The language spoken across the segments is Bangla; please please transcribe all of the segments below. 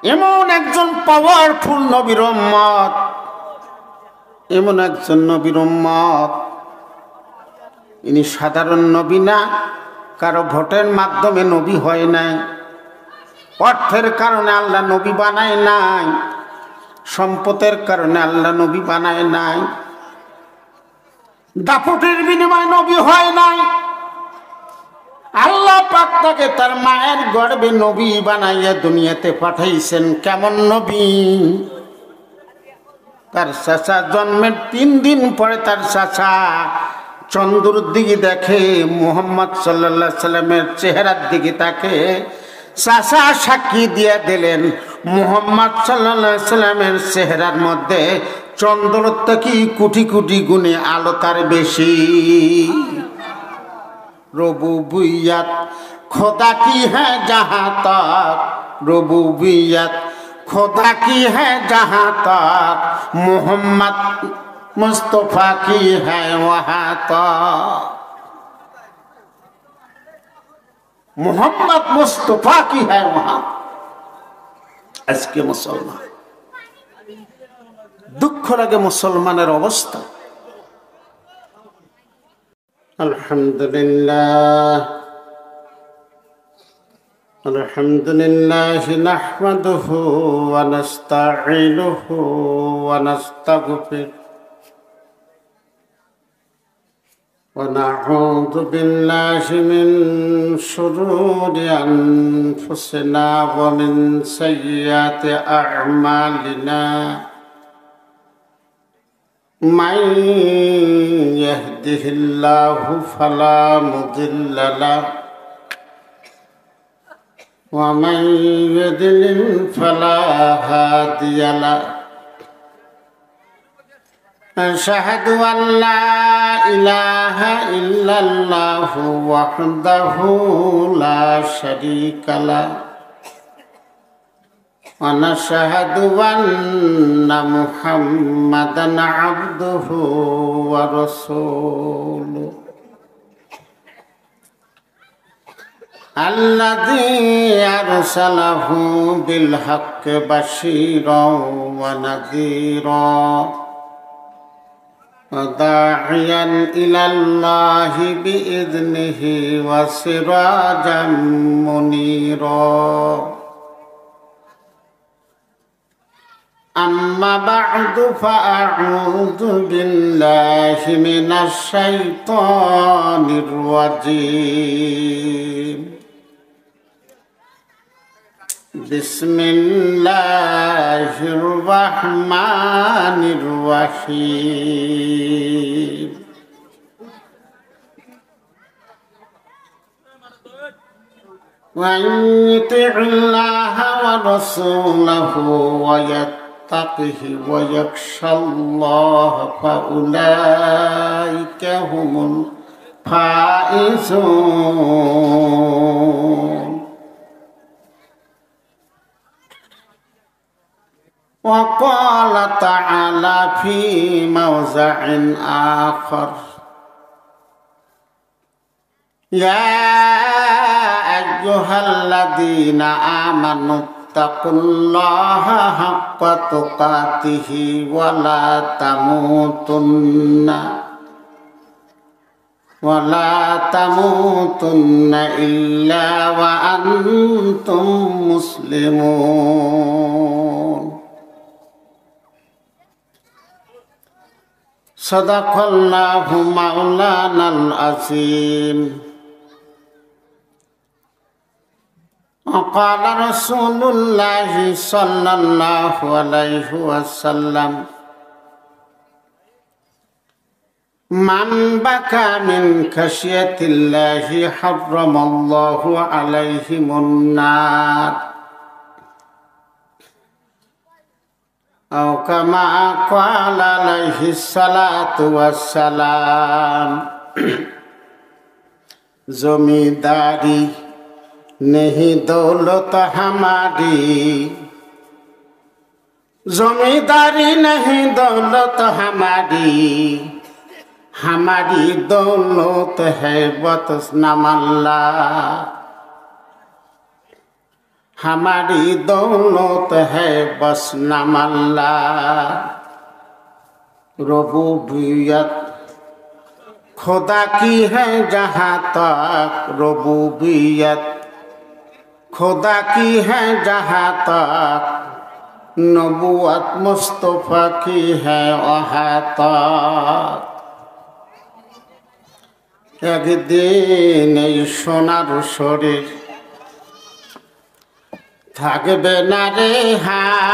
এমন একজন পাওয়ারফুল নবীর উম্মত, এমন একজন নবীর উম্মত, ইনি সাধারণ নবী না, কারো ভোটের মাধ্যমে নবী হয় নাই, অর্থের কারণে আল্লাহ নবী বানায় নাই, সম্পদের কারণে আল্লাহ নবী বানায় নাই, দাপটের বিনিময়ে নবী হয় নাই। আল্লাহ পাক তাকে তার মায়ের গর্ভে নবী বানাইয়া দুনিয়াতে পাঠাইছেন। কেমন নবী? তার চাচা জন্মের 3 দিন পরে তার চাচা চন্দ্রের দিকে দেখে, মুহাম্মদ সাল্লাল্লাহু আলাইহি সাল্লামের চেহারার দিকে তাকে চাচা সাক্ষী দিয়ে দিলেন, মুহাম্মদ সাল্লাল্লাহু আলাইহি সাল্লামের চেহারার মধ্যে চন্দ্র থেকে কোটি কোটি গুণে আলো তার বেশি। রবুবিয়ত খোদা কি হ্যাঁ জাহাঁ তক, রবুবিয়ত খোদা কি হ্যাঁ জাহাঁ তক, মোহাম্মদ মুস্তফা কি হ্যাঁ ওয়াহাঁ তক। মোহাম্মদ মুস্তফা কি হ্যাঁ ওয়াহাঁ। আজকে মুসলমান, দুঃখ লাগে মুসলমানের অবস্থা। আলহামদুলিল্লাহ, আলহামদুলিল্লাহ নাহমাদুহু ওয়া নাস্তাঈনুহু ওয়া নাস্তাগফিরুহু ওয়া নাউযু বিল্লাহি মিন শুরুরি আনফুসিনা ওয়া মিন সাইয়্যাতি আ'মালিনা। من يهده الله فلا مضل له ومن يضلل فلا هادي له. أشهد أن لا إله إلا الله وحده لا شريك له ونشهد أن محمدا عبده ورسوله الذي أرسله بالحق بشيرا ونذيرا وداعيا إلى الله بإذنه وسراجا منيرا. أما بعد فأعوذ بالله من الشيطان الرجيم. بسم الله الرحمن الرحيم. وإن يطع الله ورسوله ويتقه ويخشى الله فأولئك هم الفائزون. وقال تعالى في موضع آخر: يا أيها الذين آمنوا اتقوا الله حق تقاته ولا تموتن إلا وأنتم مسلمون. صدق الله مولانا العظيم. وقال رسول الله صلى الله عليه وسلم: من بكى من خشية الله حرم الله عليه النار، أو كما قال عليه الصلاة والسلام. जमींदारी नहीं दौलत हमारी, जमींदारी नहीं दौलत हमारी, हमारी दौलत है बतनाम अल्लाह, हमारी दौलत है बस नाम अल्लाह। रुबूबियत खुदा की है जहाँ तक, रुबूबियत खुदा की है जहाँ तक, नबूवत मुस्तफा की है वहाँ तक। একদিন এই সোনার শরীর থাকবে না রে হায়,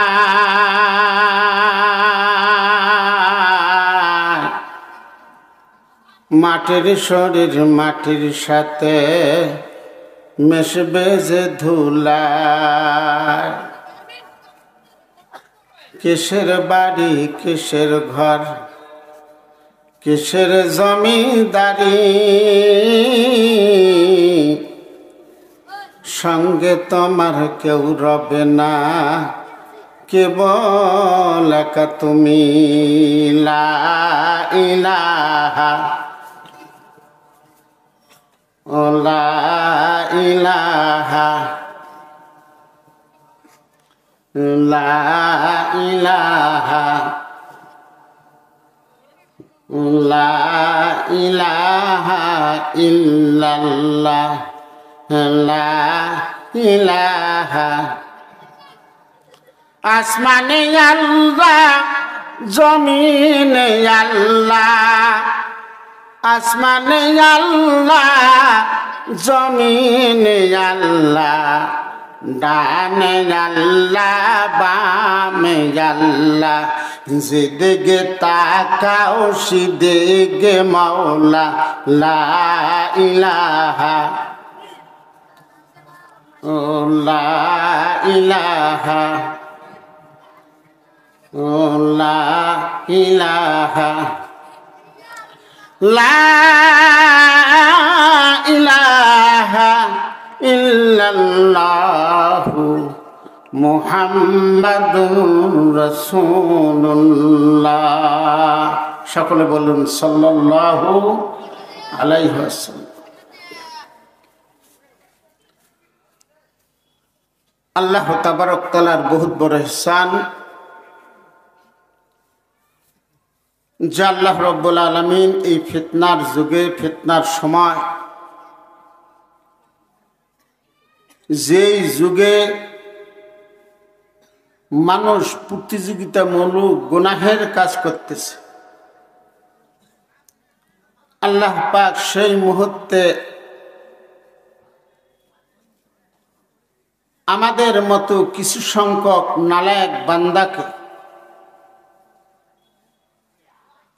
মাটির শরীর মাটির সাথে মিশবে যে ধুলায়। কিসের বাড়ি কিসের ঘর কিসের জমিদারি, সঙ্গে তোমার কেউ রবে না, কেবল একা তুমি। লা ইলাহা ও লা ইলাহা লা ইলাহা লা ইলাহা ইল্লাল্লাহ লা ইলাহা। আসমানে আল্লাহ জমিনে আল্লাহ, আসমানে আল্লাহ জমিনে আল্লাহ, ডানে আল্লাহ বামে আল্লাহ, যেদিকে তাকাও সেদিকে মাওলা। লা ইলাহা ও লা ইলাহা ও লা ইলাহা লা ইলাহা ইল্লাল্লাহু মুহাম্মাদুর রাসূলুল্লাহ। সকলে বলুন সাল্লাল্লাহু আলাইহি ওয়াসাল্লাম। আল্লাহ তাবারক তাআলার বহুত বড় ইহসান যে আল্লাহ রব্বুল আলামিন এই ফিতনার যুগে ফিতনার সময়, যেই যুগে মানুষ প্রতিযোগিতামূলক গুনাহের কাজ করতেছে, আল্লাহ পাক সেই মুহূর্তে আমাদের মতো কিছু সংখ্যক নালায়েক বান্দাকে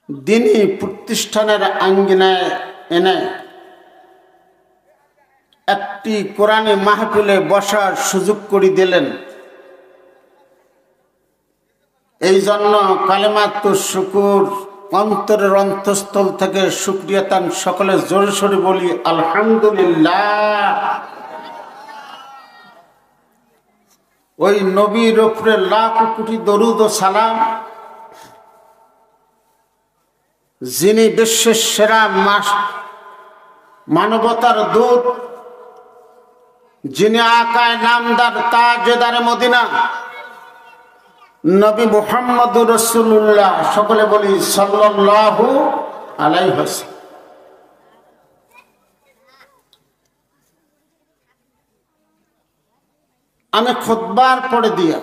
দ্বীনি প্রতিষ্ঠানের আঙ্গিনায় এনে একটি কোরআনী মাহফিলে বসার সুযোগ করে দিলেন। এই জন্য কালেমাতুশ শুকুর অন্তরের অন্তঃস্থল থেকে শুকরিয়াতান সকলে জোরে সোরে বলি আলহামদুলিল্লাহ। ওই নবীর উপরে লাখ কোটি দরুদ ও সালাম, যিনি বিশ্বের সেরা মানবতার দূত, যিনি আকায় নামদার তাজদার মদিনা নবী মুহাম্মদুর রাসূলুল্লাহ। সকলে বলি সাল্লাল্লাহু আলাইহি ওয়াসাল্লাম। আমি খুতবার পড়ে দিয়া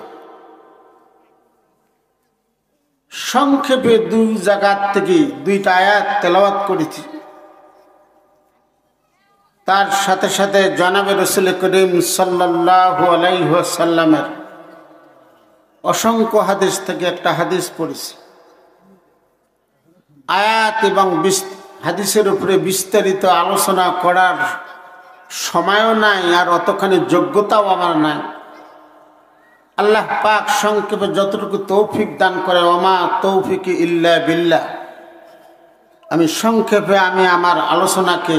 সংক্ষেপে দুই জায়গা থেকে দুইটা আয়াত তেলাওয়াত করেছি। তার সাথে সাথে জনাবে রাসূল করিম সাল্লাল্লাহু আলাইহি ওয়াসাল্লামের অসংখ্য হাদিস থেকে একটা হাদিস পড়েছি। আয়াত এবং হাদিসের উপরে বিস্তারিত আলোচনা করার সময়ও নাই, আর অতখানি যোগ্যতাও আমার নাই। আল্লাহ পাক সংক্ষেপে যতটুকু তৌফিক দান করে, ওমা তৌফিক ইল্লা বিল্লাহ, আমি সংক্ষেপে আমার আলোচনাকে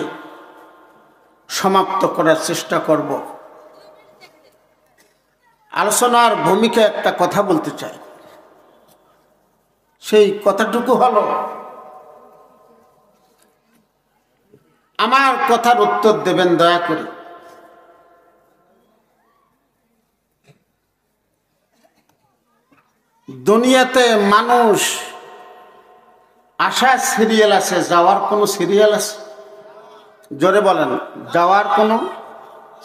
সমাপ্ত করার চেষ্টা করব। আলোচনার ভূমিকা একটা কথা বলতে চাই। সেই কথাটুকু হলো, আমার কথার উত্তর দেবেন দয়া করে। দুনিয়াতে মানুষ আসার সিরিয়াল আছে, যাওয়ার কোনো সিরিয়াল আছে? জোরে বলেন, যাওয়ার কোনো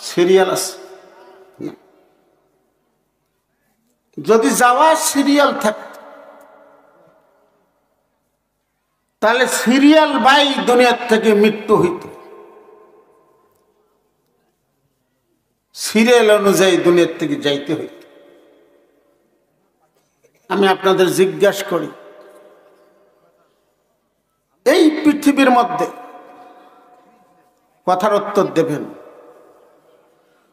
সিরিয়াল আছে? যদি যাওয়ার সিরিয়াল থাকত তাহলে সিরিয়াল বাই দুনিয়ার থেকে মৃত্যু হইত, সিরিয়াল অনুযায়ী দুনিয়ার থেকে যাইতে হইত। আমি আপনাদের জিজ্ঞাসা করি, এই পৃথিবীর মধ্যে কথার উত্তর দেবেন,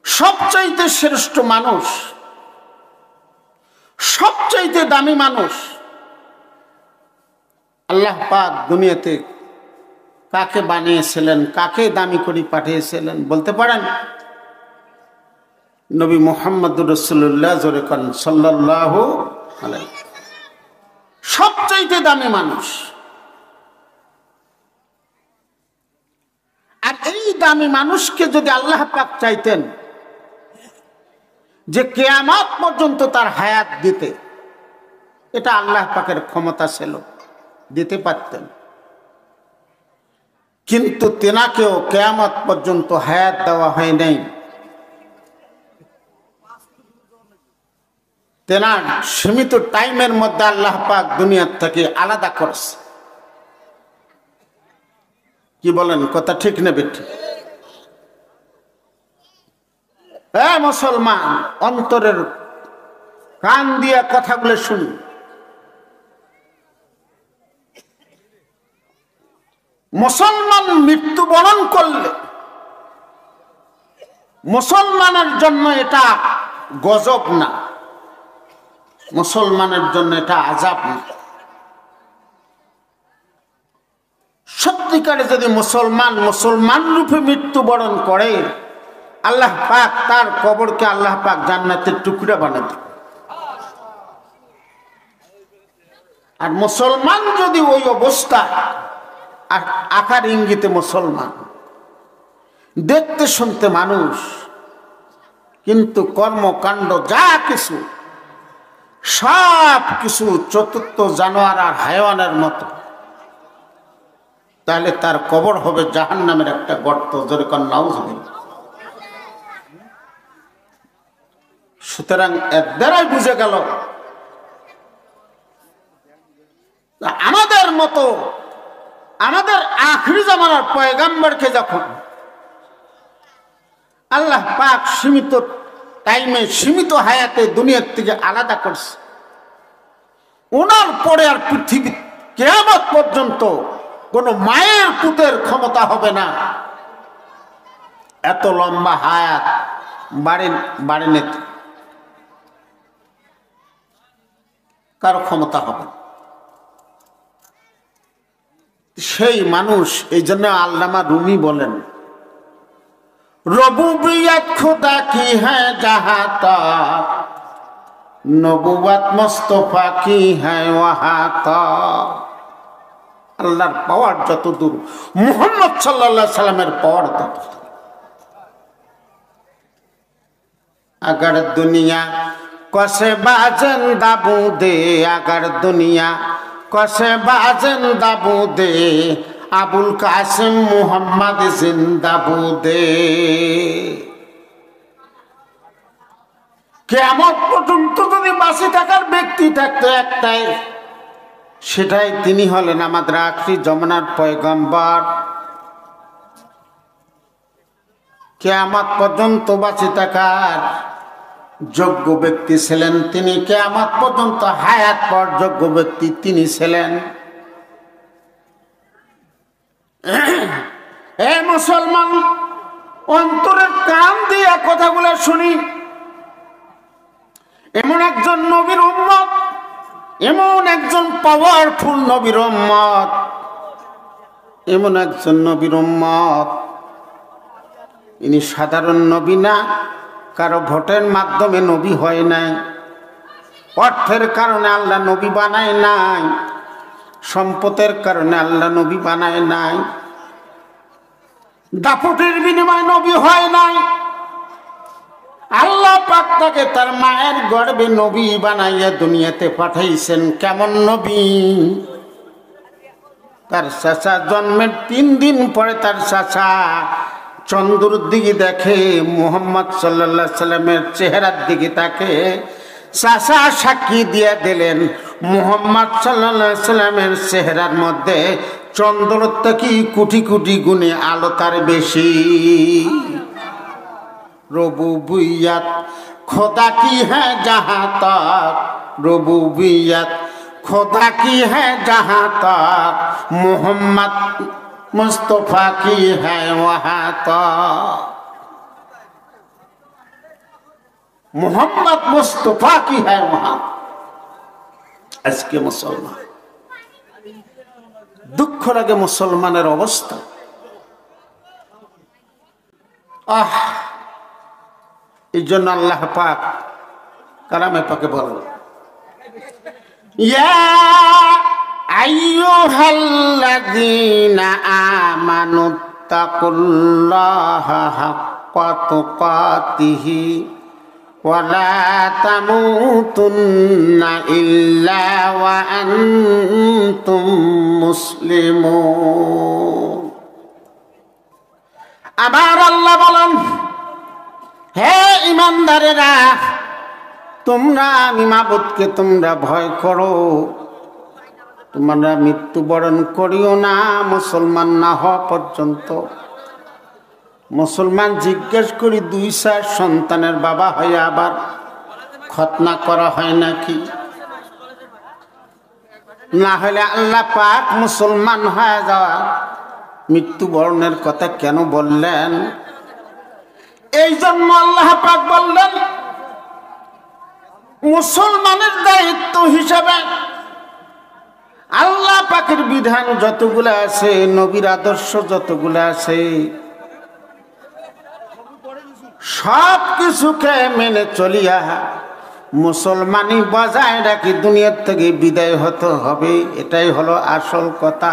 সবচাইতে শ্রেষ্ঠ মানুষ, সবচাইতে দামি মানুষ আল্লাহ পাক দুনিয়াতে কাকে বানিয়েছিলেন, কাকে দামি করে পাঠিয়েছিলেন বলতে পারেন? নবী মুহাম্মদুর রাসূলুল্লাহ সাল্লাল্লাহু আলাইহি, সবচাইতে দামি মানুষ। আর এই দামি মানুষকে যদি আল্লাহ পাক চাইতেন যে কিয়ামত পর্যন্ত তার হায়াত দিতে, এটা আল্লাহ পাকের ক্ষমতা ছিল, দিতে পারতেন। কিন্তু তেনাকেও কিয়ামত পর্যন্ত হায়াত দেওয়া হয় নাই। তেনার সীমিত টাইমের মধ্যে আল্লাহ পাক দুনিয়ার থেকে আলাদা করছে। কি বলেন, কথা ঠিক নেবে? হ্যাঁ মুসলমান, অন্তরের কান দিয়া কথাগুলো শুনি। মুসলমান মৃত্যুবরণ করলে মুসলমানের জন্য এটা গজব না, মুসলমানের জন্য এটা আযাব না। সত্যিকারে যদি মুসলমান রূপে মৃত্যুবরণ করে, আল্লাহ পাক তার কবরকে আল্লাহ পাক জান্নাতের টুকরা বানাতে। আর মুসলমান যদি ওই অবস্থা, আকার ইঙ্গিতে মুসলমান, দেখতে শুনতে মানুষ, কিন্তু কর্মকাণ্ড যা কিছু সব কিছু চতুর্থ জানোয়ার আর হায়াওয়ানের মতো, তাহলে তার কবর হবে জাহান্নামের একটা গর্ত। যেরকম নাউজুবিল্লাহ। সুতরাং এর দ্বারাই বুঝে গেল আমাদের মতো, আমাদের আখিরি জামানার পয়গাম্বরকে যখন আল্লাহ পাক সীমিত টাইমে, সীমিত হায়াতে দুনিয়ার থেকে আলাদা করছে, ওনার পরে আর পৃথিবী কিয়ামত পর্যন্ত কোন মায়ের পুতের ক্ষমতা হবে না এত লম্বা হায়াত বাড়ি নিতে, কারো ক্ষমতা হবে না। সেই মানুষ, এই জন্য আল্লামা রুমি বলেন, রবুবিয়ত খুদা কি হ্যায় জাহা তক, নবুবত মুস্তাফা কি হ্যায় ওয়াহা তক। আল্লাহর পাওয়ার যত দূর, মুহাম্মদ সাল্লাল্লাহু আলাইহি সাল্লামের পাওয়ার তত। अगर दुनिया कसे बाजिंदा बूंदे, अगर दुनिया कसे बाजिंदा बूंदे, আবুল কাসিম মুহাম্মদ জিন্দা বুদে। কিয়ামত পর্যন্ত যদি বাঁচে থাকার ব্যক্তি থাকতো একটাই, সেটাই তিনি হলেন আমাদের আখিরি জামানার পয়গম্বর। কিয়ামত পর্যন্ত বাঁচে থাকার যোগ্য ব্যক্তি ছিলেন তিনি, কিয়ামত পর্যন্ত হায়াত পর যোগ্য ব্যক্তি তিনি ছিলেন। এ মুসলমান, অন্তরের কান দিয়ে কথাগুলো শুনি। এমন একজন নবীর উম্মত, এমন একজন পাওয়ারফুল নবীর উম্মত, এমন একজন নবীর উম্মত, ইনি সাধারণ নবী না, কারো ভোটের মাধ্যমে নবী হয় নাই, অর্থের কারণে আল্লাহ নবী বানায় নাই, সম্পদের কারণে আল্লাহ নবী বানায় নাই, দাপটের বিনিময়ে নবী হয় নাই, আল্লাহ পাক তাকে তার মায়ের গর্ভে নবী বানাইয়া দুনিয়াতে পাঠাইছেন। কেমন নবী? তার চাচা জন্মের 3 দিন পরে তার চাচা চন্দ্রের দিকে দেখে, মুহাম্মদ সাল্লাল্লাহু আলাইহি সাল্লামের চেহারার দিকে তাকে চাচা সাক্ষী দিয়ে দিলেন, মুহাম্মদ সাল্লাল্লাহু আলাইহি সাল্লামের চেহারার মধ্যে চন্দ্র থেকে কোটি কোটি গুণে আলো তার বেশি। রবুবিয়ত খোদা কি হ্যাঁ জাহাঁ তক, রবুবিয়ত খোদা কি হ্যাঁ জাহাঁ তক, মোহাম্মদ মুস্তফা কি হ্যাঁ ওয়াহাঁ তক। মোহাম্মদ মুস্তফা কি হ্যাঁ ওয়াহাঁ। আজকে মুসলমান, দুঃখ লাগে মুসলমানের অবস্থা। এই জন্য আল্লাহ পাক কালামে পাকে বলেন, ইয়া আইয়ুহাল্লাযীনা আমানুত্তাকুল্লাহা হাক্কা তুকাতিহি ওয়া লা তামুতুন্না ইল্লা ওয়া আনতুম মুসলিমুন। আবার আল্লাহ বলেন, হে ঈমানদারেরা, তোমরা আমি মাবুদকে তোমরা ভয় করো, তোমরা মৃত্যুবরণ করিও না মুসলমান না হওয়া পর্যন্ত। মুসলমান জিজ্ঞেস করি, 2-4 সন্তানের বাবা হয়ে আবার খতনা করা হয় নাকি? না হলে আল্লাহ পাক মুসলমান হয়ে যাওয়া মৃত্যুবরণের কথা কেন বললেন? এই জন্য আল্লাহ পাক বললেন, মুসলমানের দায়িত্ব হিসাবে আল্লাহ পাকের বিধান যতগুলো আছে, নবীর আদর্শ যতগুলো আছে, সব কিছুকে মেনে চলিয়া মুসলমানি বজায় রাখি দুনিয়ার থেকে বিদায় হতে হবে। এটাই হলো আসল কথা।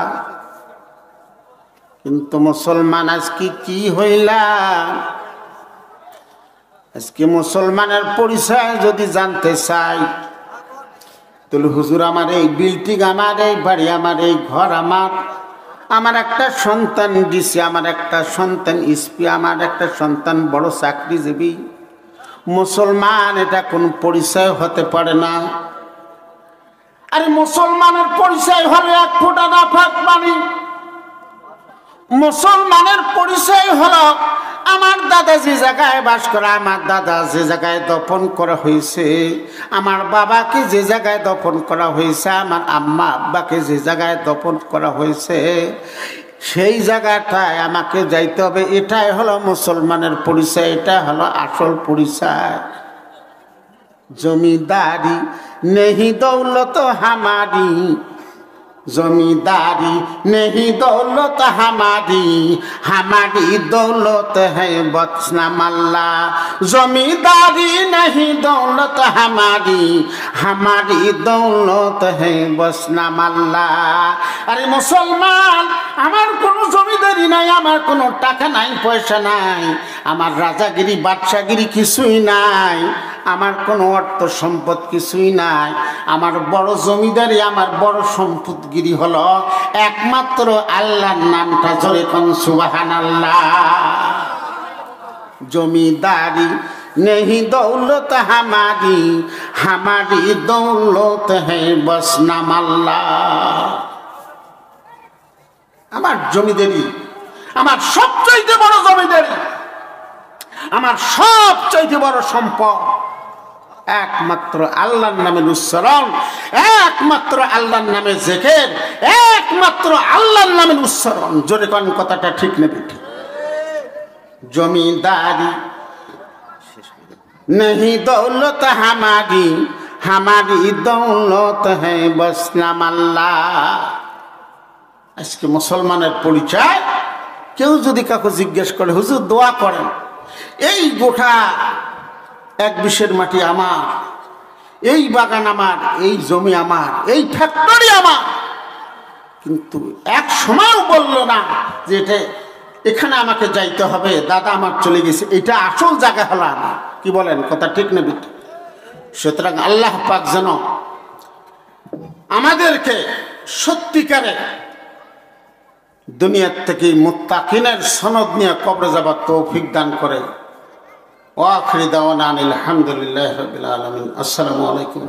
কিন্তু মুসলমান আজকে কি হইলা? আজকে মুসলমানের পরিচয় যদি জানতে চাই, তাহলে হুজুর আমার এই বিল্ডিং, আমার এই বাড়ি, আমার এই ঘর, আমার একটা সন্তান ডিসি, আমার একটা সন্তান এসপি, আমার একটা সন্তান বড় চাকরিজীবী। মুসলমান এটা কোন পরিচয় হতে পারে না। আরে মুসলমানের পরিচয় হলো 1 ফোঁটা নাপাক পানি। মুসলমানের পরিচয় হলো আমার দাদা যে জায়গায় বাস করে, আমার দাদা যে জায়গায় দফন করা হয়েছে, আমার বাবাকে যে জায়গায় দফন করা হয়েছে, আমার আম্মা আব্বাকে যে জায়গায় দফন করা হয়েছে, সেই জায়গাটায় আমাকে যাইতে হবে। এটাই হলো মুসলমানের পরিচয়, এটা হলো আসল পরিচয়। জমিদারি নেহি দৌলত হামারি, জমিদারি नहीं दौलत हमारी, हमारी दौलत है बचनाम अल्लाह। जमींदारी नहीं दौलत हमारी, हमारी दौलत है बचनाम अल्लाह। अरे मुसलमान, আমার কোনো জমিদারি নাই, আমার কোনো টাকা নাই, পয়সা নাই, আমার রাজাগিরি বাদশাগিরি কিছুই নাই, আমার কোনো অর্থ সম্পদ কিছুই নাই। আমার বড় জমিদারি, আমার বড় সম্পদগিরি হলো একমাত্র আল্লাহর নামটা জোরে কোন সুবহানাল্লাহ। জমিদারি नहीं दौलत हमारी, हमारी दौलत है बस नाम अल्लाह। আমার জমিদারি, আমার সবচাইতে বড় জমিদারি, আমার সবচাইতে বড় সম্পদ একমাত্র আল্লাহর নামের উচ্চারণ, একমাত্র আল্লাহর নামে জিকির, একমাত্র আল্লাহর নামের উচ্চারণ। জোরে কোন কথাটা ঠিক নেবে? জমিদারি नहीं दौलत हमारी, हमारी दौलत है बस नाम अल्लाह। আজকে মুসলমানের পরিচয় কেউ যদি কাউকে জিজ্ঞেস করে, হুজুর দোয়া করেন, এই গোটা 1 বিশের মাটি আমার, এই বাগান আমার, এই জমি আমার, এই ফ্যাক্টরি আমার, কিন্তু এক সময়ও বলল না যে এটা এখানে আমাকে যাইতে হবে, দাদা আমার চলে গেছে, এটা আসল জায়গা হলো আমার। কি বলেন, কথা ঠিক না বিট? সুতরাং আল্লাহ পাক যেন আমাদেরকে সত্যিকারে দুনিয়ার থেকে মুত্তাকিনের সনদ নিয়ে কবরে যাবার তৌফিক দান করে। ওয়া আখিরি দাওয়ানা আলহামদুলিল্লাহি রাব্বিল আলামিন। আসসালামু আলাইকুম।